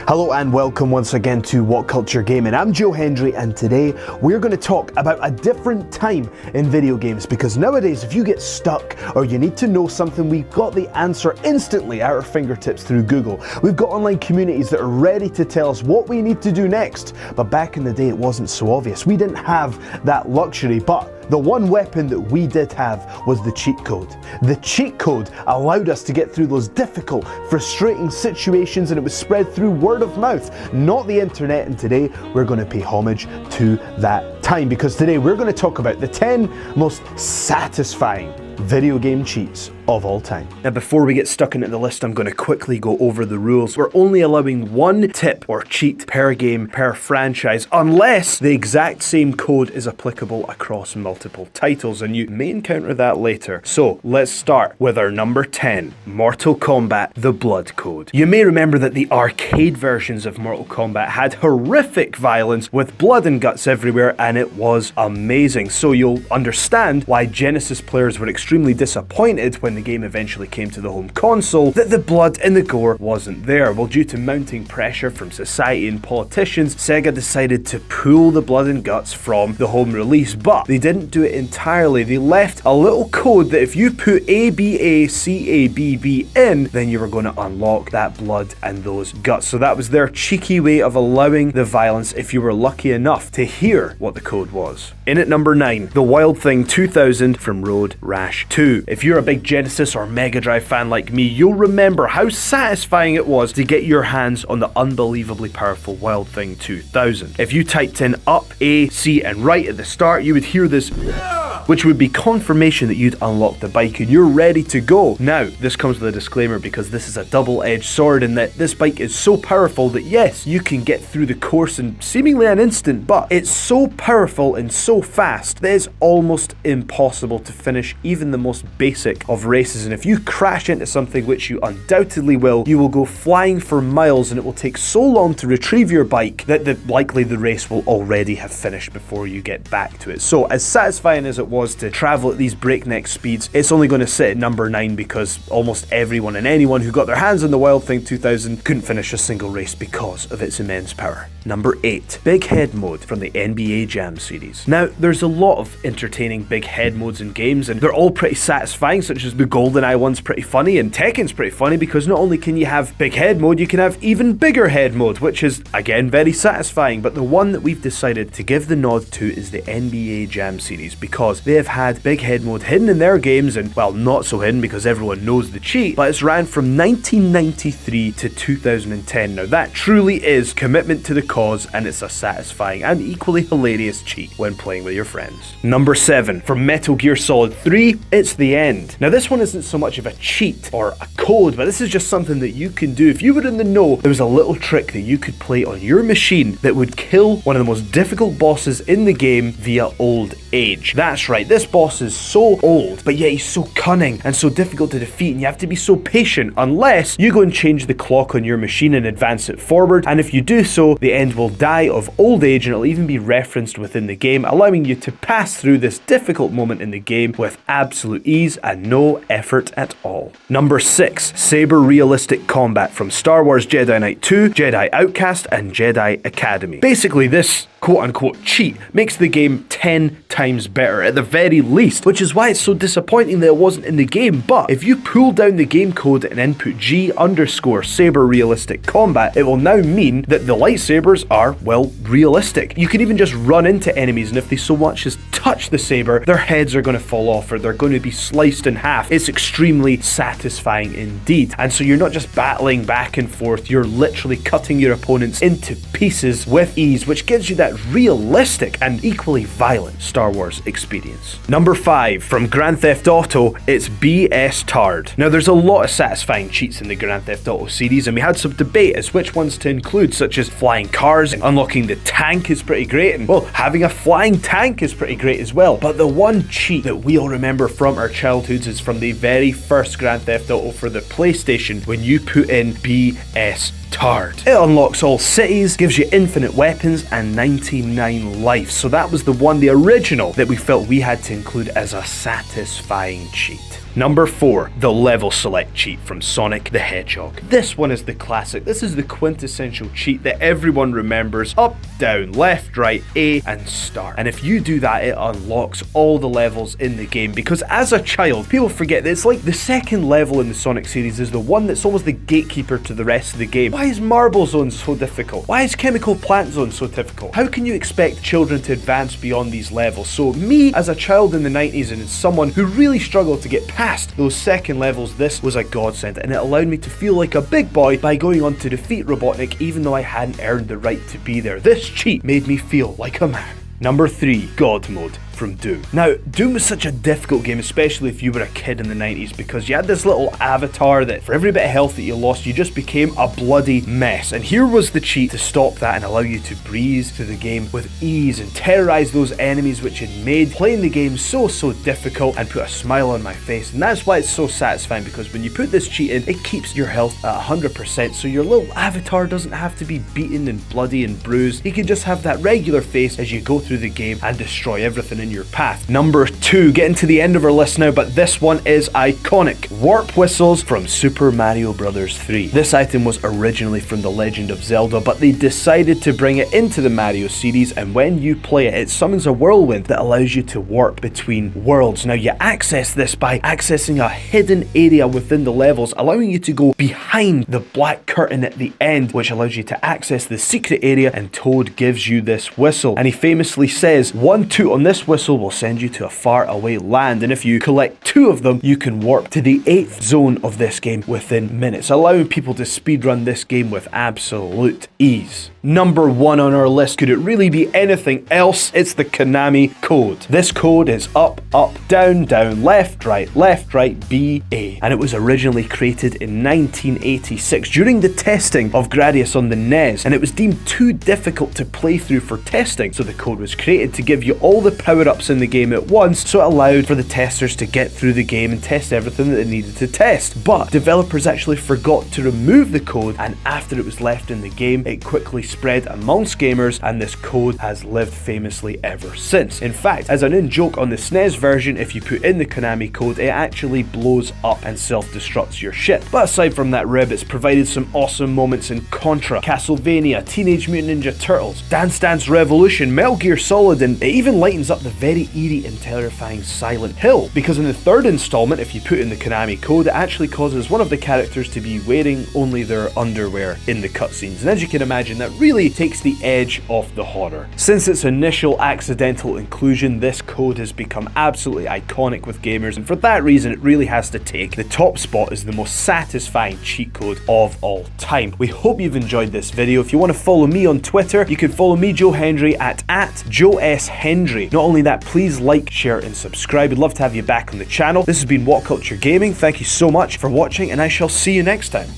Hello and welcome once again to What Culture Gaming. I'm Joe Hendry and today we're going to talk about a different time in video games, because nowadays if you get stuck or you need to know something, we've got the answer instantly at our fingertips through Google. We've got online communities that are ready to tell us what we need to do next, but back in the day it wasn't so obvious. We didn't have that luxury, but the one weapon that we did have was the cheat code. The cheat code allowed us to get through those difficult, frustrating situations, and it was spread through word of mouth, not the internet. And today we're going to pay homage to that time, because today we're going to talk about the 10 most satisfying video game cheats of all time. Now, before we get stuck into the list, I'm going to quickly go over the rules. We're only allowing one tip or cheat per game, per franchise, unless the exact same code is applicable across multiple titles, and you may encounter that later. So let's start with our number 10, Mortal Kombat: The Blood Code. You may remember that the arcade versions of Mortal Kombat had horrific violence with blood and guts everywhere, and it was amazing. So you'll understand why Genesis players were extremely disappointed when the game eventually came to the home console that the blood and the gore wasn't there. Well, due to mounting pressure from society and politicians, Sega decided to pull the blood and guts from the home release, but they didn't do it entirely. They left a little code that if you put ABACABB in, then you were going to unlock that blood and those guts. So that was their cheeky way of allowing the violence if you were lucky enough to hear what the code was. In at number 9, The Wild Thing 2000 from Road Rash 2. If you're a big Genesis or Mega Drive fan like me, you'll remember how satisfying it was to get your hands on the unbelievably powerful Wild Thing 2000. If you typed in up, A, C, and right at the start, you would hear this, which would be confirmation that you'd unlocked the bike and you're ready to go. Now, this comes with a disclaimer, because this is a double-edged sword in that this bike is so powerful that yes, you can get through the course in seemingly an instant, but it's so powerful and so fast that it's almost impossible to finish even the most basic of races. And if you crash into something, which you undoubtedly will, you will go flying for miles, and it will take so long to retrieve your bike that likely the race will already have finished before you get back to it. So as satisfying as it was to travel at these breakneck speeds, it's only going to sit at number 9 because almost everyone and anyone who got their hands on the Wild Thing 2000 couldn't finish a single race because of its immense power. Number 8, Big Head Mode from the NBA Jam series. Now, there's a lot of entertaining big head modes in games, and they're all pretty satisfying, such as the GoldenEye one's pretty funny, and Tekken's pretty funny because not only can you have big head mode, you can have even bigger head mode, which is, again, very satisfying. But the one that we've decided to give the nod to is the NBA Jam series, because they have had big head mode hidden in their games, and, well, not so hidden because everyone knows the cheat, but it's ran from 1993 to 2010. Now, that truly is commitment to the cause, and it's a satisfying and equally hilarious cheat when playing with your friends. Number 7, from Metal Gear Solid 3, it's The End. Now, this one isn't so much of a cheat or a code, but this is just something that you can do. If you were in the know, there was a little trick that you could play on your machine that would kill one of the most difficult bosses in the game via old age. That's right, this boss is so old, but yet he's so cunning and so difficult to defeat, and you have to be so patient unless you go and change the clock on your machine and advance it forward. And if you do so, the End will die of old age, and it'll even be referenced within the game, allowing you to pass through this difficult moment in the game with absolute ease and no effort at all. Number 6, Saber Realistic Combat from Star Wars Jedi Knight 2, Jedi Outcast, and Jedi Academy. Basically, this quote-unquote cheat makes the game 10 times better at the very least, which is why it's so disappointing that it wasn't in the game. But if you pull down the game code and input G_Saber Realistic Combat, it will now mean that the lightsabers are, well, realistic. You can even just run into enemies, and if they so much as touch the saber, their heads are going to fall off or they're going to be sliced in half. It's extremely satisfying indeed. And so you're not just battling back and forth, you're literally cutting your opponents into pieces with ease, which gives you that realistic and equally violent Star Wars experience. Number 5, from Grand Theft Auto, it's BS Tard. Now, there's a lot of satisfying cheats in the Grand Theft Auto series, and we had some debate as which ones to include, such as flying cars, and unlocking the tank is pretty great, and, well, having a flying tank is pretty great as well. But the one cheat that we all remember from our childhoods is from the very first Grand Theft Auto for the PlayStation, when you put in BS Tard. It unlocks all cities, gives you infinite weapons, and 99 lives. So that was the one, the original, that we felt we had to include as a satisfying cheat. Number 4, the level select cheat from Sonic the Hedgehog. This one is the classic. This is the quintessential cheat that everyone remembers. Up, down, left, right, A, and start. And if you do that, it unlocks all the levels in the game, because as a child, people forget that it's like the second level in the Sonic series is the one that's almost the gatekeeper to the rest of the game. Why is Marble Zone so difficult? Why is Chemical Plant Zone so difficult? How can you expect children to advance beyond these levels? So me, as a child in the 90s and as someone who really struggled to get past those second levels, this was a godsend, and it allowed me to feel like a big boy by going on to defeat Robotnik even though I hadn't earned the right to be there. This cheat made me feel like a man. Number 3, God Mode from Doom. Now, Doom was such a difficult game, especially if you were a kid in the 90s, because you had this little avatar that for every bit of health that you lost, you just became a bloody mess. And here was the cheat to stop that and allow you to breeze through the game with ease and terrorize those enemies, which had made playing the game so difficult and put a smile on my face. And that's why it's so satisfying, because when you put this cheat in, it keeps your health at 100%, so your little avatar doesn't have to be beaten and bloody and bruised. He can just have that regular face as you go through the game and destroy everything in your path. Number 2, getting to the end of our list now, but this one is iconic. Warp Whistles from Super Mario Bros. 3. This item was originally from The Legend of Zelda, but they decided to bring it into the Mario series, and when you play it, it summons a whirlwind that allows you to warp between worlds. Now, you access this by accessing a hidden area within the levels, allowing you to go behind the black curtain at the end, which allows you to access the secret area, and Toad gives you this whistle. And he famously says, 1 toot on this whistle will send you to a far away land, and if you collect 2 of them, you can warp to the 8th zone of this game within minutes, allowing people to speedrun this game with absolute ease. Number 1 on our list, could it really be anything else? It's the Konami code. This code is up, up, down, down, left, right, B, A. And it was originally created in 1986 during the testing of Gradius on the NES, and it was deemed too difficult to play through for testing, so the code was created to give you all the power-ups in the game at once, so it allowed for the testers to get through the game and test everything that they needed to test. But developers actually forgot to remove the code, and after it was left in the game, it quickly spread amongst gamers, and this code has lived famously ever since. In fact, as an in-joke on the SNES version, if you put in the Konami code, it actually blows up and self-destructs your ship. But aside from that rib, it's provided some awesome moments in Contra, Castlevania, Teenage Mutant Ninja Turtles, Dance Dance Revolution, Metal Gear Solid, and it even lightens up the very eerie and terrifying Silent Hill, because in the 3rd installment, if you put in the Konami code, it actually causes one of the characters to be wearing only their underwear in the cutscenes, and as you can imagine, that really takes the edge off the horror. Since its initial accidental inclusion, this code has become absolutely iconic with gamers, and for that reason, it really has to take the top spot as the most satisfying cheat code of all time. We hope you've enjoyed this video. If you want to follow me on Twitter, you can follow me, Joe Hendry, at Joe S. Hendry. Not only that, please like, share, and subscribe. We'd love to have you back on the channel. This has been What Culture Gaming. Thank you so much for watching, and I shall see you next time.